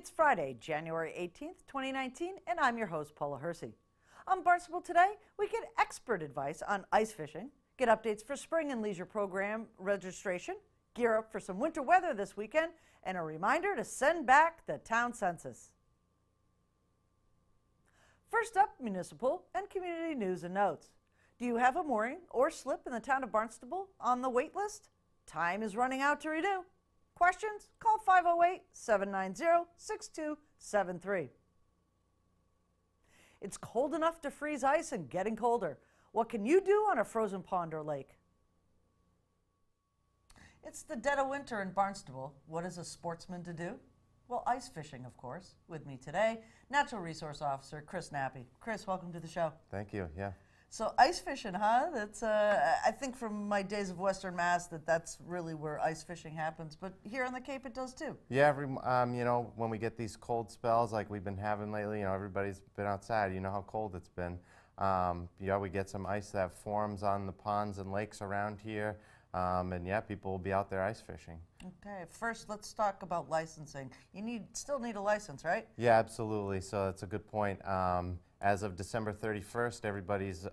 It's Friday, January 18th, 2019, and I'm your host, Paula Hersey. On Barnstable Today, we get expert advice on ice fishing, get updates for spring and leisure program registration, gear up for some winter weather this weekend, and a reminder to send back the town census. First up, municipal and community news and notes. Do you have a mooring or slip in the town of Barnstable on the wait list? Time is running out to renew. Questions? Call 508-790-6273. It's cold enough to freeze ice and getting colder. What can you do on a frozen pond or lake? It's the dead of winter in Barnstable. What is a sportsman to do? Well, ice fishing, of course. With me today, Natural Resource Officer Chris Nappy. Chris, welcome to the show. Thank you, yeah. So ice fishing, huh? That's I think from my days of Western Mass that's really where ice fishing happens. But here on the Cape, it does too. Yeah, when we get these cold spells like we've been having lately, everybody's been outside. You know how cold it's been. We get some ice that forms on the ponds and lakes around here. And yeah, people will be out there ice fishing. Okay, first let's talk about licensing. You still need a license, right? Yeah, absolutely. So that's a good point. As of December 31st, everybody's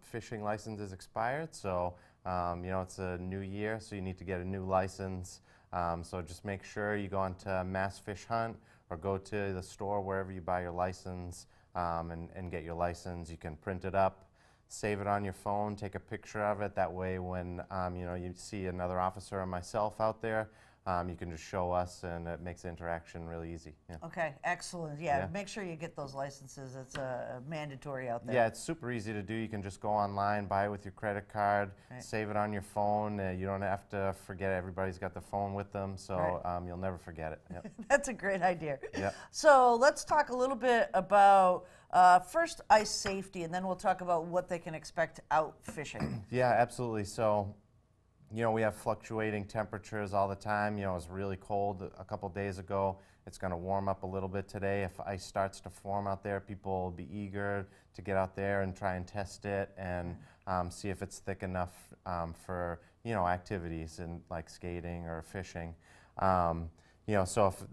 fishing license is expired. So, it's a new year, so you need to get a new license. So just make sure you go on to Mass Fish Hunt or go to the store wherever you buy your license and get your license. You can print it up, save it on your phone, take a picture of it. That way when you see another officer or myself out there, you can just show us, and it makes the interaction really easy. Yeah. Okay, excellent. Yeah, make sure you get those licenses. It's mandatory out there. Yeah, it's super easy to do. You can just go online, buy it with your credit card, save it on your phone. You don't have to forget it. Everybody's got the phone with them, so you'll never forget it. Yep. That's a great idea. Yep. So let's talk a little bit about first ice safety, and then we'll talk about what they can expect out fishing. Yeah, absolutely. So, we have fluctuating temperatures all the time. It was really cold a couple days ago. It's going to warm up a little bit today. If ice starts to form out there, people will be eager to get out there and try and test it and see if it's thick enough for, activities like skating or fishing. So if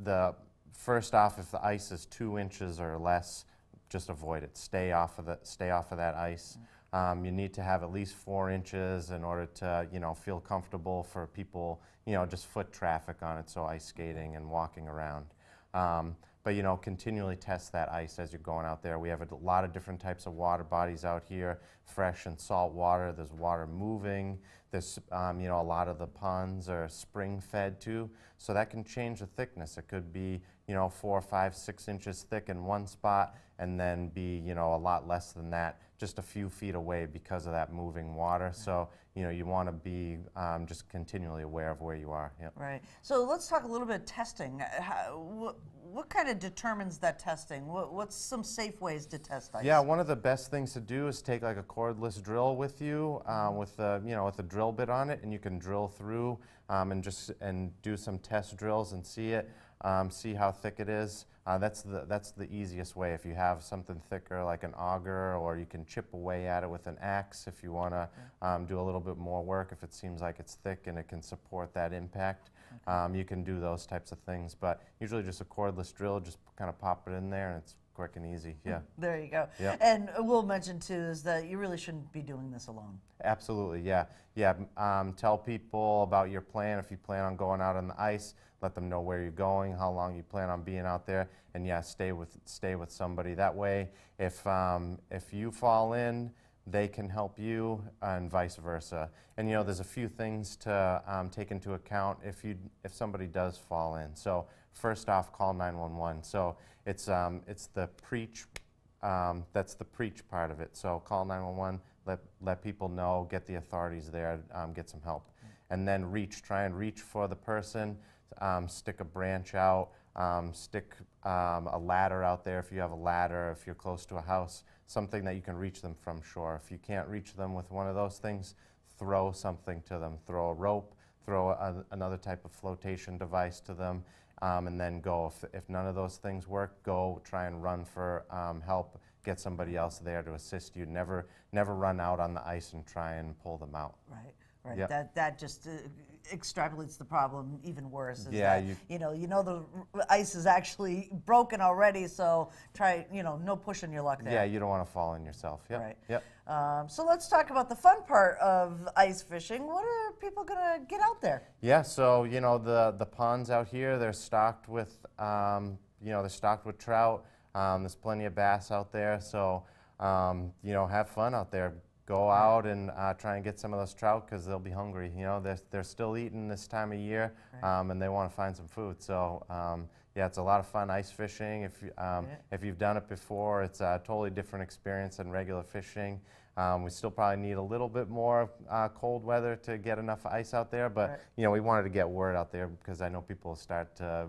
first off, if the ice is 2 inches or less, just avoid it. Stay off of that ice. You need to have at least 4 inches in order to, feel comfortable for people, just foot traffic on it, so ice skating and walking around. But, continually test that ice as you're going out there. We have a lot of different types of water bodies out here, fresh and salt water. There's water moving. There's, a lot of the ponds are spring-fed too, so that can change the thickness. It could be, 4, 5, 6 inches thick in one spot, and then be, a lot less than that just a few feet away because of that moving water. So, you want to be just continually aware of where you are. Yep. Right. So let's talk a little bit of testing. What kind of determines that testing? What's some safe ways to test ice? Yeah, one of the best things to do is take like a cordless drill with you, with a drill bit on it, and you can drill through and do some test drills and see it. See how thick it is. That's the easiest way. If you have something thicker like an auger, or you can chip away at it with an axe if you want to do a little bit more work, if it seems like it's thick and it can support that impact. You can do those types of things, but usually just a cordless drill, just kind of pop it in there and it's quick and easy. Yeah. There you go. Yep. And we'll mention too is that you really shouldn't be doing this alone. Absolutely, yeah. Tell people about your plan. If you plan on going out on the ice, let them know where you're going, how long you plan on being out there, and yeah, stay with somebody. That way, if you fall in, they can help you, and vice versa. And there's a few things to take into account if somebody does fall in. So first off, call 911. So it's the preach. That's the preach part of it. So call 911. Let people know. Get the authorities there. Get some help, and then try and reach for the person. Stick a branch out, stick a ladder out there if you have a ladder, if you're close to a house, something that you can reach them from shore. If you can't reach them with one of those things, throw something to them. Throw a rope, throw another type of flotation device to them, and then go. If none of those things work, go try and run for help get somebody else there to assist you. Never run out on the ice and try and pull them out. Right. Right. Yep. That just extrapolates the problem even worse. Is Yeah, that, the ice is actually broken already, so try, no pushing your luck there. Yeah, you don't want to fall on yourself. Yep. Right. Yep. So let's talk about the fun part of ice fishing. What are people gonna get out there? Yeah, so the ponds out here, they're stocked with they're stocked with trout. There's plenty of bass out there, so have fun out there. Go out and try and get some of those trout because they'll be hungry. They're still eating this time of year, and they want to find some food. So yeah, it's a lot of fun ice fishing. If you've done it before, it's a totally different experience than regular fishing. We still probably need a little bit more cold weather to get enough ice out there, but we wanted to get word out there because I know people will start to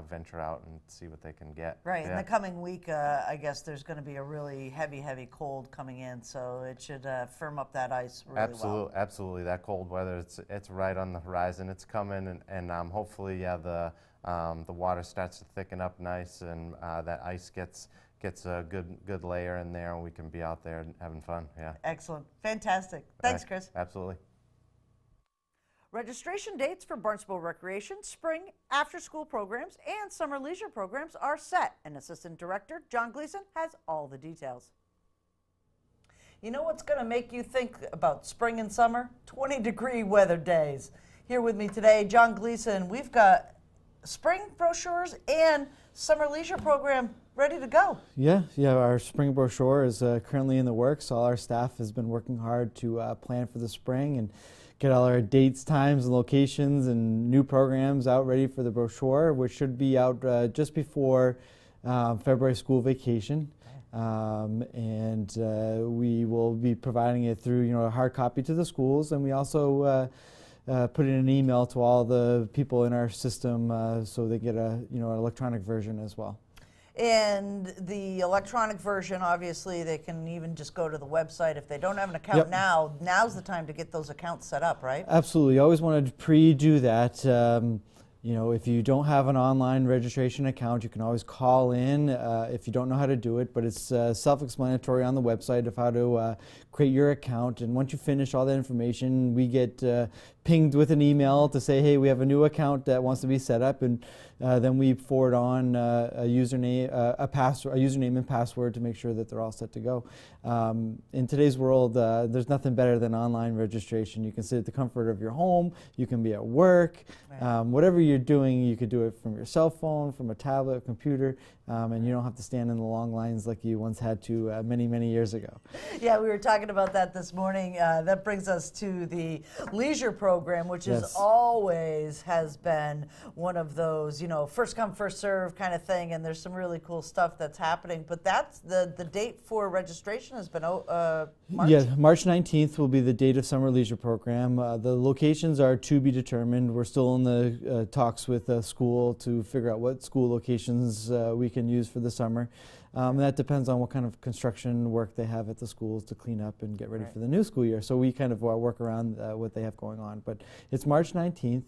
venture out and see what they can get. Right. Yeah. In the coming week, I guess there's going to be a really heavy cold coming in, so it should firm up that ice really well. Absolutely. That cold weather, it's right on the horizon. It's coming, and hopefully, the water starts to thicken up nice, and that ice gets a good layer in there, and we can be out there and having fun. Yeah. Excellent. Fantastic. Thanks, Chris. Absolutely. Registration dates for Barnstable Recreation, spring, after-school programs, and summer leisure programs are set, and Assistant Director John Gleason has all the details. You know what's going to make you think about spring and summer? 20-degree weather days. Here with me today, John Gleason. We've got spring brochures and summer leisure program ready to go. Yeah, our spring brochure is currently in the works. All our staff has been working hard to plan for the spring and get all our dates, times, and locations and new programs out ready for the brochure, which should be out just before February school vacation. And we will be providing it through a hard copy to the schools, and we also put in an email to all the people in our system so they get an electronic version as well. And the electronic version, obviously, they can even just go to the website. If they don't have an account now's the time to get those accounts set up, right? Absolutely. You always want to pre-do that. If you don't have an online registration account, you can always call in if you don't know how to do it, but it's self-explanatory on the website of how to create your account. And once you finish all that information, we get pinged with an email to say, hey, we have a new account that wants to be set up, and then we forward on a username and password to make sure that they're all set to go. In today's world, there's nothing better than online registration. You can sit at the comfort of your home, you can be at work, whatever you're doing, you could do it from your cell phone, from a tablet, a computer, and you don't have to stand in the long lines like you once had to many years ago. Yeah, we were talking about that this morning. That brings us to the leisure program, which is always has been one of those, first come, first serve kind of thing, and there's some really cool stuff that's happening. But that's the date for registration has been March? Yeah, March 19th will be the date of summer leisure program. The locations are to be determined. We're still in the talks with the school to figure out what school locations we can use for the summer. And that depends on what kind of construction work they have at the schools to clean up and get ready for the new school year. So we kind of work around what they have going on. But it's March 19th.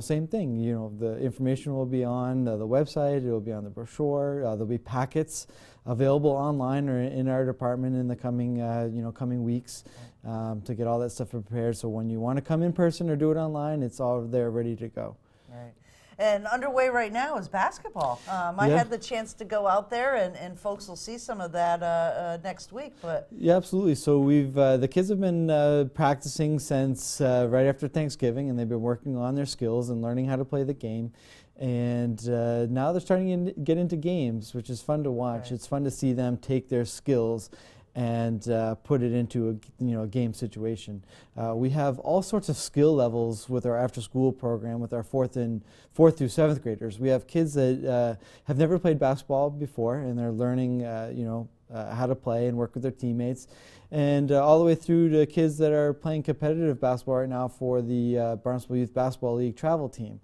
Same thing. The information will be on the website. It will be on the brochure. There'll be packets available online or in our department in the coming weeks to get all that stuff prepared. So when you want to come in person or do it online, it's all there ready to go. Right. And underway right now is basketball. I had the chance to go out there, and folks will see some of that next week. But yeah, absolutely. So we've the kids have been practicing since right after Thanksgiving, and they've been working on their skills and learning how to play the game. And now they're starting to get into games, which is fun to watch. Right. It's fun to see them take their skills and put it into a game situation. We have all sorts of skill levels with our after-school program with our fourth through 7th graders. We have kids that have never played basketball before, and they're learning how to play and work with their teammates, and all the way through to kids that are playing competitive basketball right now for the Barnstable Youth Basketball League travel team.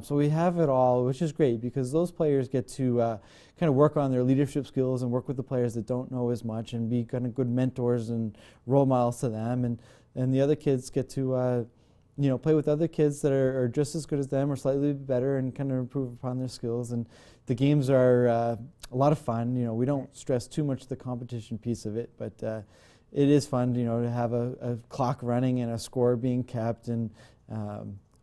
So we have it all, which is great because those players get to kind of work on their leadership skills and work with the players that don't know as much and be kind of good mentors and role models to them. And the other kids get to play with other kids that are just as good as them or slightly better and kind of improve upon their skills. And the games are a lot of fun. We don't stress too much the competition piece of it, but it is fun, to have a clock running and a score being kept, and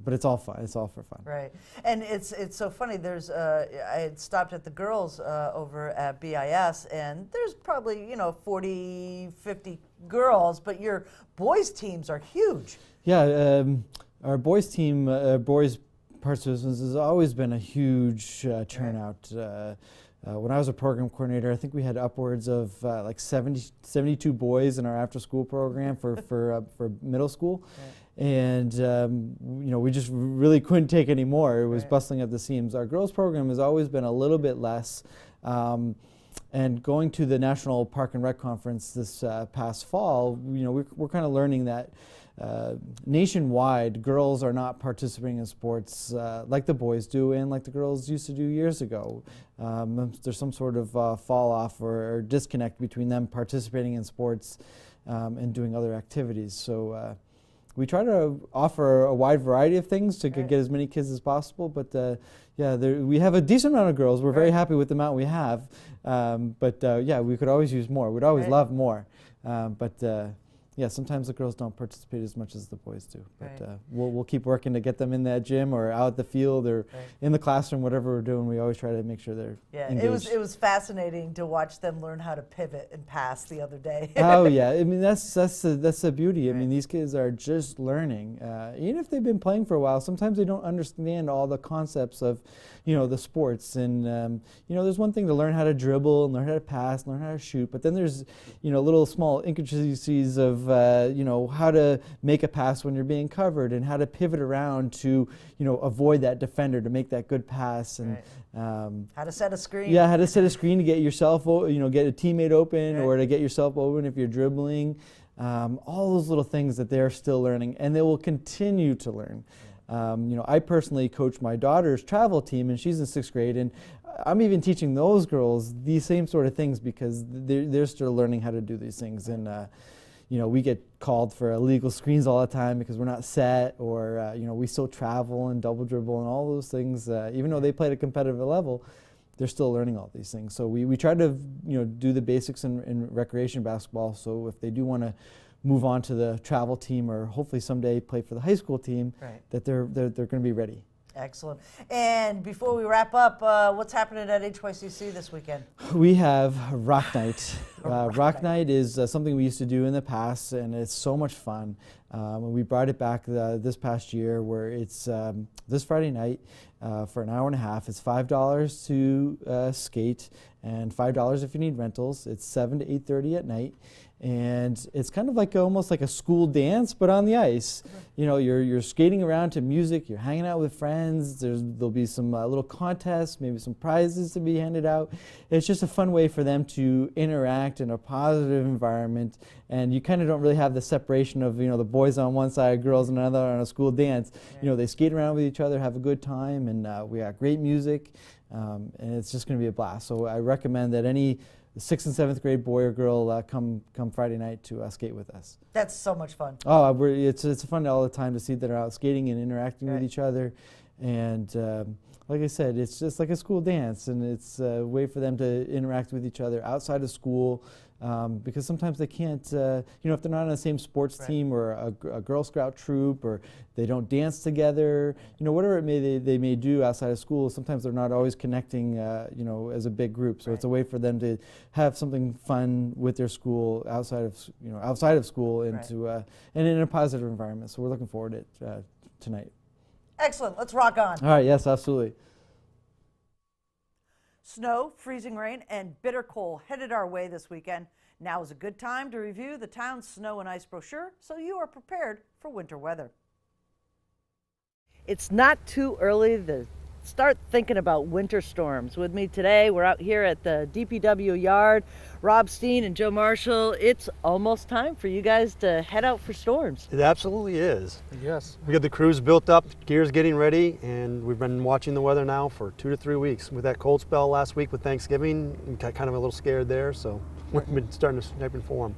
but it's all fun. It's all for fun. Right, and it's so funny. There's I had stopped at the girls over at BIS, and there's probably 40, 50 girls, but your boys teams are huge. Yeah, our boys team, boys participants has always been a huge turnout. When I was a program coordinator, I think we had upwards of like 72 boys in our after-school program for middle school. Right. And we just really couldn't take any more. It was bustling at the seams. Our girls program has always been a little bit less. And going to the National Park and Rec Conference this past fall, we're kind of learning that nationwide, girls are not participating in sports like the boys do and like the girls used to do years ago. There's some sort of fall off or disconnect between them participating in sports and doing other activities. So we try to offer a wide variety of things to get as many kids as possible, but we have a decent amount of girls. We're very happy with the amount we have, but we could always use more. We'd always love more, sometimes the girls don't participate as much as the boys do. But we'll keep working to get them in that gym or out at the field or in the classroom, whatever we're doing. We always try to make sure they're engaged. It was fascinating to watch them learn how to pivot and pass the other day. Oh yeah, I mean that's the beauty. I mean, these kids are just learning. Even if they've been playing for a while, sometimes they don't understand all the concepts of the sports. And there's one thing to learn how to dribble and learn how to pass, learn how to shoot, but then there's little small intricacies of how to make a pass when you're being covered and how to pivot around to avoid that defender to make that good pass, and how to set a screen. Yeah, how to set a screen to get yourself get a teammate open or to get yourself open if you're dribbling. All those little things that they're still learning, and they will continue to learn. I personally coach my daughter's travel team, and she's in 6th grade, and I'm even teaching those girls these same sort of things because they're still learning how to do these things. And we get called for illegal screens all the time because we're not set, or we still travel and double dribble and all those things. Even though they play at a competitive level, they're still learning all these things. So we try to do the basics in recreation basketball. So if they do want to move on to the travel team or hopefully someday play for the high school team, that they're going to be ready. Excellent. And before we wrap up, what's happening at HYCC this weekend? We have Rock Night. Rock Night is something we used to do in the past, and it's so much fun. We brought it back this past year, where it's this Friday night for an hour and a half. It's $5 to skate and $5 if you need rentals. It's 7 to 8:30 at night. And it's kind of like almost like a school dance, but on the ice. You're skating around to music, you're hanging out with friends, there'll be some little contests, maybe some prizes to be handed out. It's just a fun way for them to interact in a positive environment, and you kind of don't really have the separation of the boys on one side, girls on another on a school dance. They skate around with each other, have a good time, and we got great music, and it's just going to be a blast. So I recommend that any 6th and 7th grade boy or girl come Friday night to skate with us. That's so much fun. Oh, it's fun all the time to see that they're out skating and interacting with each other, and like I said, it's just like a school dance, and it's a way for them to interact with each other outside of school, because sometimes they can't, if they're not on the same sports team or a Girl Scout troop, or they don't dance together, whatever they may do outside of school, sometimes they're not always connecting, as a big group. So it's a way for them to have something fun with their school outside of school, and and in a positive environment. So we're looking forward to it tonight. Excellent. Let's rock on. All right. Yes, absolutely. Snow, freezing rain, and bitter cold headed our way this weekend. Now is a good time to review the town's snow and ice brochure so you are prepared for winter weather. It's not too early to start thinking about winter storms. With me today, we're out here at the DPW yard. Rob Steen and Joe Marshall, it's almost time for you guys to head out for storms. It absolutely is. Yes. We got the crews built up, gear's getting ready, and we've been watching the weather now for 2 to 3 weeks. With that cold spell last week with Thanksgiving, we got kind of a little scared there, so we've been starting to type and form.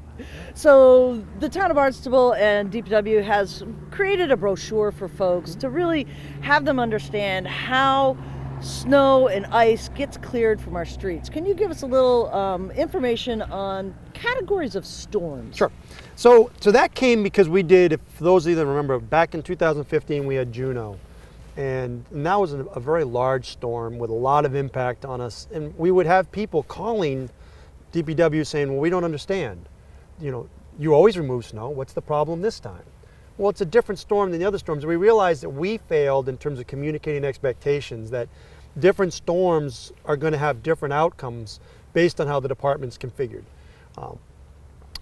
So the town of Barnstable and DPW has created a brochure for folks to really have them understand how snow and ice gets cleared from our streets. Can you give us a little information on categories of storms? Sure. So that came because we did, if for those of you that remember, back in 2015 we had Juno. And that was a very large storm with a lot of impact on us. And we would have people calling DPW saying, well, we don't understand. You know, you always remove snow. What's the problem this time? Well, it's a different storm than the other storms. We realized that we failed in terms of communicating expectations, that different storms are going to have different outcomes based on how the department's configured.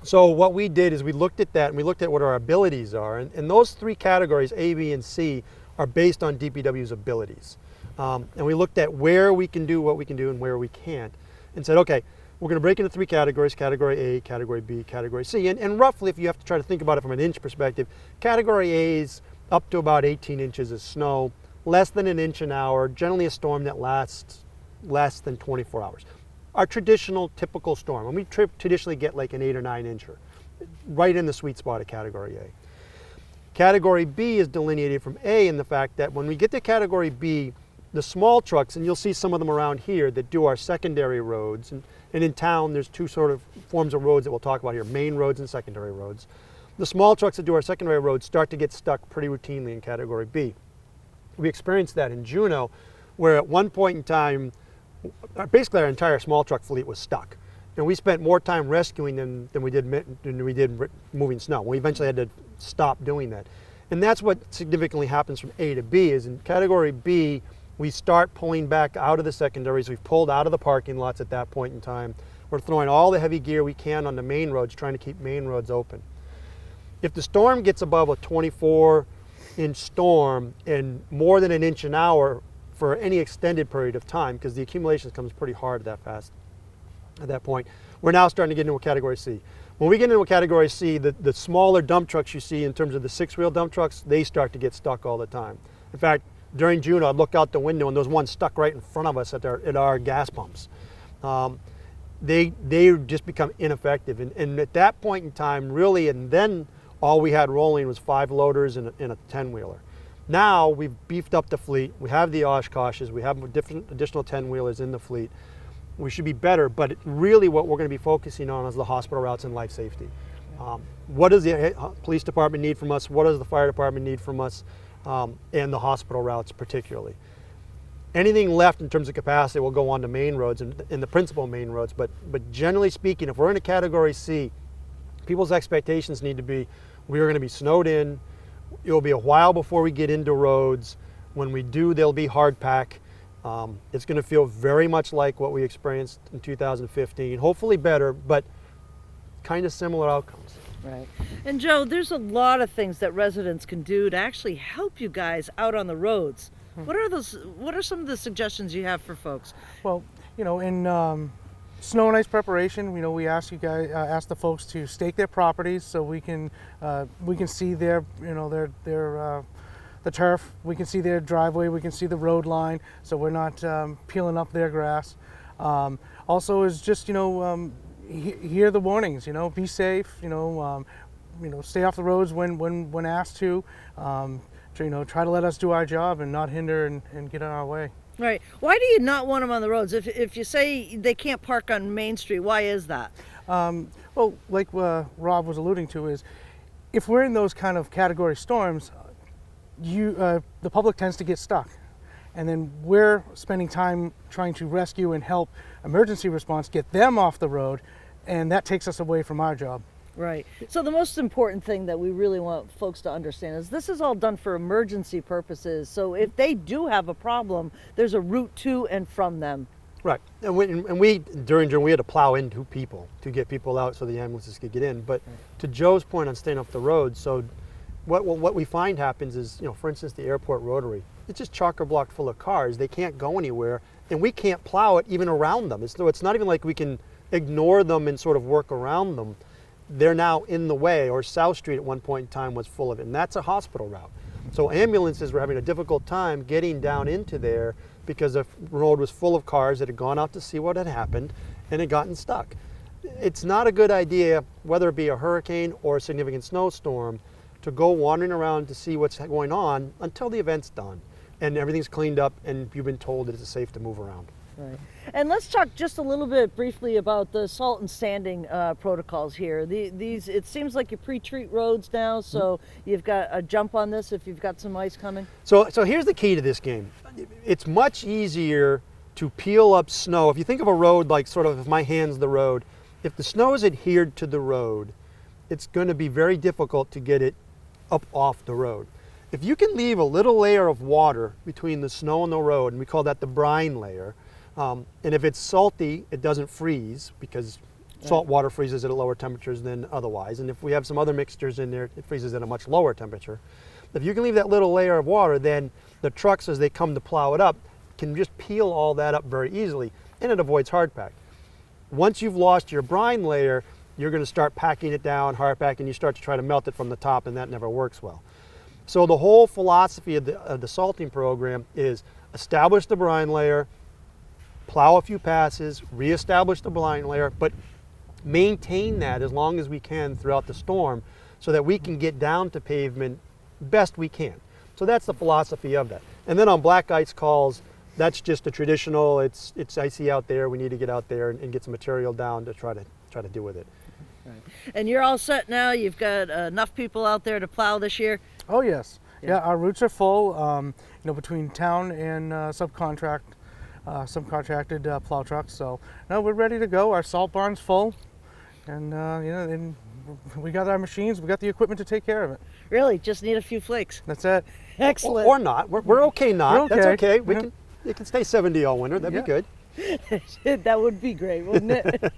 So what we did is we looked at that and we looked at what our abilities are. And those three categories, A, B, and C, are based on DPW's abilities. And we looked at where we can do what we can do and where we can't. And said, okay, we're going to break into three categories: Category A, Category B, Category C. And roughly, if you have to try to think about it from an inch perspective, Category A is up to about 18 inches of snow, less than an inch an hour, generally a storm that lasts less than 24 hours. Our traditional, typical storm, and we traditionally get like an 8 or 9 incher, right in the sweet spot of Category A. Category B is delineated from A in the fact that when we get to Category B, the small trucks, and you'll see some of them around here that do our secondary roads, and in town there's two sort of forms of roads that we'll talk about here, main roads and secondary roads. The small trucks that do our secondary roads start to get stuck pretty routinely in Category B. We experienced that in Juneau, where at one point in time, basically our entire small truck fleet was stuck. And we spent more time rescuing them than we did moving snow. We eventually had to stop doing that. And that's what significantly happens from A to B, is in Category B, we start pulling back out of the secondaries. We've pulled out of the parking lots at that point in time. We're throwing all the heavy gear we can on the main roads, trying to keep main roads open. If the storm gets above a 24-inch storm and more than an inch an hour for any extended period of time, because the accumulation comes pretty hard at that point, we're now starting to get into a Category C. When we get into a Category C, the smaller dump trucks you see in terms of the 6-wheel dump trucks, they start to get stuck all the time. In fact, during June, I'd look out the window and there was one stuck right in front of us at our gas pumps. They just become ineffective. And at that point in time, really, and then all we had rolling was 5 loaders and a 10-wheeler. Now we've beefed up the fleet. We have the Oshkoshes. We have additional 10-wheelers in the fleet. We should be better, but really what we're going to be focusing on is the hospital routes and life safety. What does the police department need from us? What does the fire department need from us? And the hospital routes particularly. Anything left in terms of capacity will go on to main roads and the principal main roads, but generally speaking, if we're in a Category C, people's expectations need to be, we are going to be snowed in. It will be a while before we get into roads. When we do, they'll be hard pack. It's going to feel very much like what we experienced in 2015, hopefully better, but kind of similar outcomes. Right. And Joe, there's a lot of things that residents can do to actually help you guys out on the roads. What are some of the suggestions you have for folks? Well, you know, in snow and ice preparation, you know, we ask you guys, ask the folks to stake their properties so we can see their, you know, the turf. We can see their driveway. We can see the road line, so we're not peeling up their grass. Also, is just, you know, hear the warnings. You know, be safe. You know, stay off the roads when asked to. You know, try to let us do our job and not hinder and get in our way. Right. Why do you not want them on the roads? If you say they can't park on Main Street, why is that? Well, like Rob was alluding to, is if we're in those kind of category storms, the public tends to get stuck. And then we're spending time trying to rescue and help emergency response get them off the road, and that takes us away from our job. Right. So the most important thing that we really want folks to understand is this is all done for emergency purposes. So if they do have a problem, there's a route to and from them. Right. And we during June, we had to plow into people to get people out so the ambulances could get in. But to Joe's point on staying off the road, so what we find happens is, you know, for instance, the airport rotary, it's just chock-a-block full of cars. They can't go anywhere, and we can't plow it even around them. It's not even like we can ignore them and sort of work around them. They're now in the way, or South Street at one point in time was full of it, and that's a hospital route. So ambulances were having a difficult time getting down into there because the road was full of cars that had gone out to see what had happened and had gotten stuck. it's not a good idea, whether it be a hurricane or a significant snowstorm, to go wandering around to see what's going on until the event's done and everything's cleaned up and you've been told that it's safe to move around. Right. And let's talk just a little bit briefly about the salt and sanding protocols here. These, it seems like you pre-treat roads now, so you've got a jump on this if you've got some ice coming. So here's the key to this game. It's much easier to peel up snow. If you think of a road like sort of if my hand's the road, if the snow is adhered to the road, it's going to be very difficult to get it up off the road. If you can leave a little layer of water between the snow and the road, and we call that the brine layer, and if it's salty, it doesn't freeze because salt water freezes at lower temperatures than otherwise. And if we have some other mixtures in there, it freezes at a much lower temperature. If you can leave that little layer of water, then the trucks, as they come to plow it up, can just peel all that up very easily, and it avoids hard pack. Once you've lost your brine layer, you're going to start packing it down, hard pack, and you start to try to melt it from the top, and that never works well. So the whole philosophy of the salting program is establish the brine layer, plow a few passes, reestablish the brine layer, but maintain that as long as we can throughout the storm so that we can get down to pavement best we can. So that's the philosophy of that. And then on black ice calls, that's just a traditional, it's icy out there, we need to get out there and get some material down to try to deal with it. Right. And you're all set now? You've got enough people out there to plow this year? Oh yes, yeah, our routes are full, you know, between town and subcontracted plow trucks. So no, we're ready to go. Our salt barn's full, and you know, and we got our machines, we got the equipment to take care of it. Really, just need a few flakes. That's it. Excellent. Or not. We're okay not. We're okay. That's okay. Yeah. It can stay 70 all winter. That'd be good. That would be great, wouldn't it?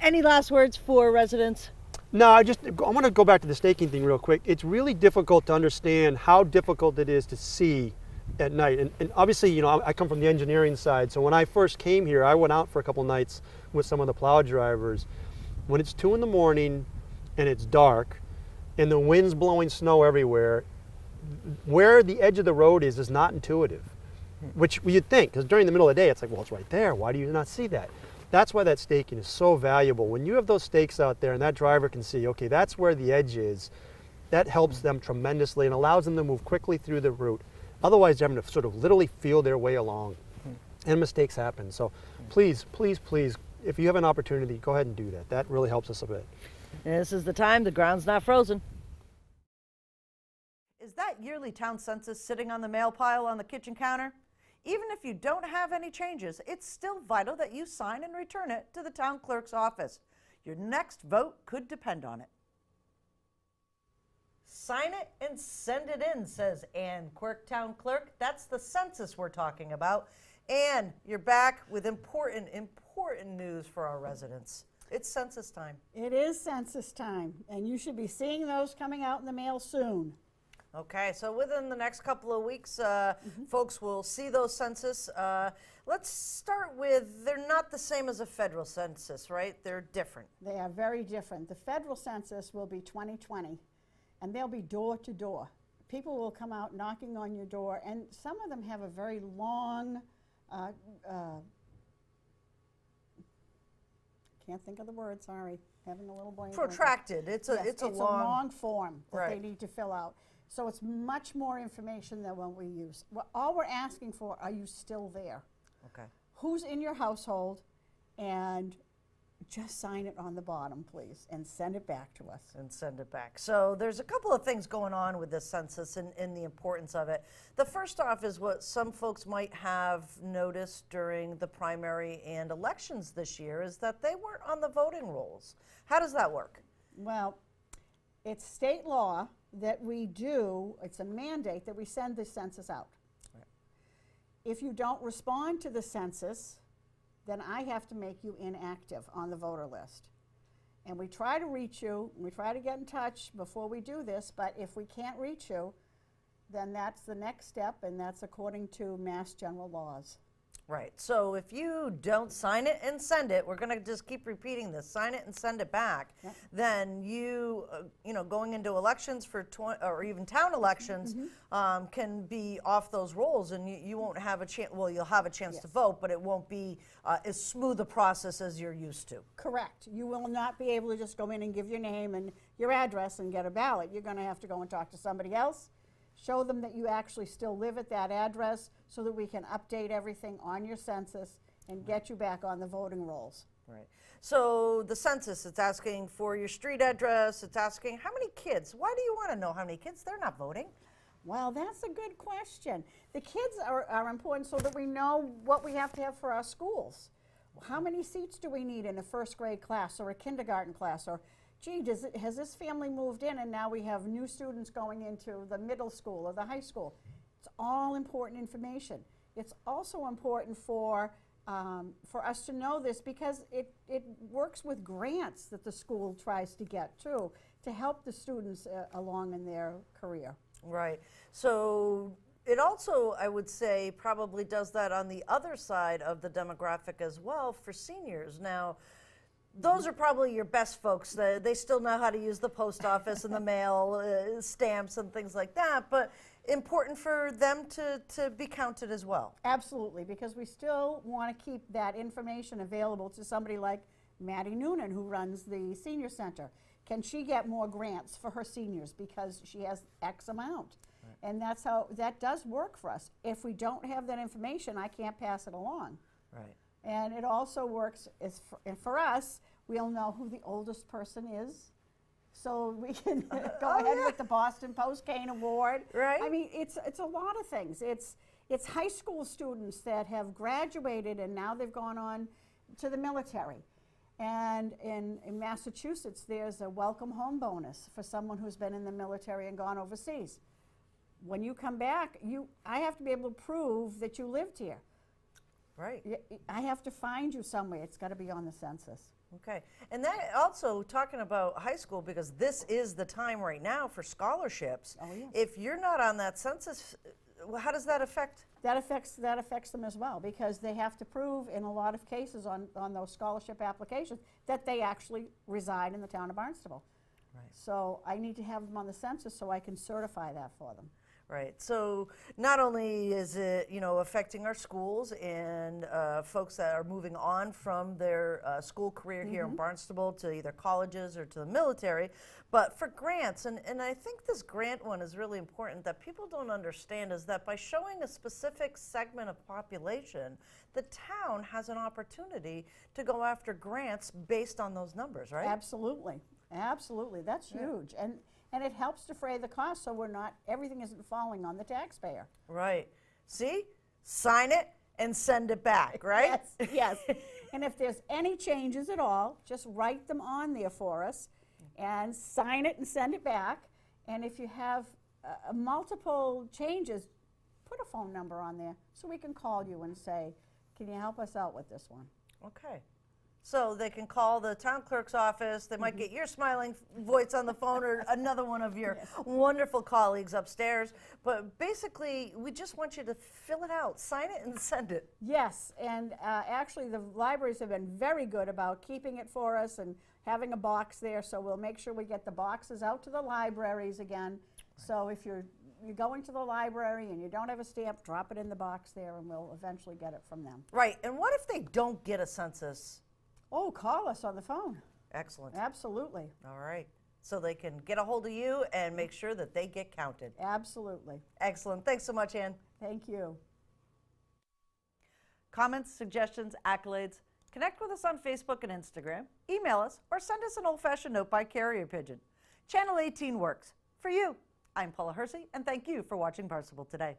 Any last words for residents? No, I want to go back to the staking thing real quick. It's really difficult to understand how difficult it is to see at night. And obviously, you know, I come from the engineering side. So when I first came here, I went out for a couple nights with some of the plow drivers. When it's 2 in the morning and it's dark and the wind's blowing snow everywhere, where the edge of the road is not intuitive, which you'd think, because during the middle of the day, it's like, well, it's right there. Why do you not see that? That's why that staking is so valuable. When you have those stakes out there and that driver can see, okay, that's where the edge is, that helps them tremendously and allows them to move quickly through the route. Otherwise, they're having to sort of literally feel their way along. And mistakes happen. So please, please, please, if you have an opportunity, go ahead and do that. That really helps us a bit. And this is the time the ground's not frozen. Is that yearly town census sitting on the mail pile on the kitchen counter? Even if you don't have any changes, it's still vital that you sign and return it to the town clerk's office. Your next vote could depend on it. Sign it and send it in, says Ann Quirk, town clerk. That's the census we're talking about. Ann, you're back with important news for our residents. It's census time. It is census time, and you should be seeing those coming out in the mail soon. Okay, so within the next couple of weeks, folks will see those census. Let's start with, they're not the same as a federal census, right? They're different. They are very different. The federal census will be 2020, and they'll be door to door. People will come out knocking on your door, and some of them have a very long, can't think of the word, sorry, having a little brain. Protracted. It's a a long form that Right. they need to fill out. So it's much more information than what we use. All we're asking for, are you still there? Okay. Who's in your household? And just sign it on the bottom, please, and send it back to us. And send it back. So there's a couple of things going on with this census and the importance of it. The first off is what some folks might have noticed during the primary and elections this year is that they weren't on the voting rolls. How does that work? Well, it's state law that we do, it's a mandate that we send the census out. Right. If you don't respond to the census, then I have to make you inactive on the voter list. And we try to reach you, we try to get in touch before we do this, but if we can't reach you, then that's the next step, and that's according to Mass General laws. Right. So if you don't sign it and send it, we're going to just keep repeating this. Sign it and send it back. Yep. Then going into elections for or even town elections, can be off those rolls, and you won't have a chance. Well, you'll have a chance to vote, but it won't be as smooth a process as you're used to. Correct. You will not be able to just go in and give your name and your address and get a ballot. You're going to have to go and talk to somebody else, show them that you actually still live at that address so that we can update everything on your census and get you back on the voting rolls. Right. So the census, it's asking for your street address. It's asking how many kids. Why do you want to know how many kids? They're not voting. Well, that's a good question. The kids are important so that we know what we have to have for our schools. How many seats do we need in a first grade class or a kindergarten class? Or, gee, has this family moved in and now we have new students going into the middle school or the high school? It's all important information. It's also important for us to know this because it works with grants that the school tries to get too to help the students along in their career. Right. So it also, I would say, probably does that on the other side of the demographic as well for seniors. Now, those are probably your best folks. They still know how to use the post office and the mail, stamps and things like that, but important for them to be counted as well. Absolutely, because we still want to keep that information available to somebody like Maddie Noonan, who runs the senior center. Can she get more grants for her seniors because she has X amount? Right. And that's how that does work for us. If we don't have that information, I can't pass it along. Right. And it also works and for us, we'll know who the oldest person is, so we can go ahead with the Boston Post Cane Award. Right. I mean, it's a lot of things. It's high school students that have graduated and now they've gone on to the military. And in Massachusetts, there's a welcome home bonus for someone who's been in the military and gone overseas. When you come back, I have to be able to prove that you lived here. Right. I have to find you somewhere. It's got to be on the census. Okay. And that also, talking about high school, because this is the time right now for scholarships. Oh, yeah. If you're not on that census, how does that affect? That affects them as well, because they have to prove in a lot of cases on those scholarship applications that they actually reside in the town of Barnstable. Right. So I need to have them on the census so I can certify that for them. Right. So not only is it, affecting our schools and folks that are moving on from their school career here in Barnstable to either colleges or to the military, but for grants, and I think this grant one is really important that people don't understand, is that by showing a specific segment of population, the town has an opportunity to go after grants based on those numbers, right? Absolutely. Absolutely. That's huge. And it helps defray the cost so everything isn't falling on the taxpayer. Right. See? Sign it and send it back, right? Yes, yes. And if there's any changes at all, just write them on there for us and sign it and send it back. And if you have multiple changes, put a phone number on there so we can call you and say, can you help us out with this one? Okay. So they can call the town clerk's office. They might get your smiling voice on the phone or another one of your wonderful colleagues upstairs. But basically, we just want you to fill it out, sign it, and send it. Yes, and actually the libraries have been very good about keeping it for us and having a box there, so we'll make sure we get the boxes out to the libraries again. So if you're going to the library and you don't have a stamp, drop it in the box there and we'll eventually get it from them. Right, and what if they don't get a census? Oh, call us on the phone. Excellent. Absolutely. All right. So they can get a hold of you and make sure that they get counted. Absolutely. Excellent. Thanks so much, Ann. Thank you. Comments, suggestions, accolades? Connect with us on Facebook and Instagram, email us, or send us an old-fashioned note by carrier pigeon. Channel 18 works for you. I'm Paula Hersey, and thank you for watching Barnstable Today.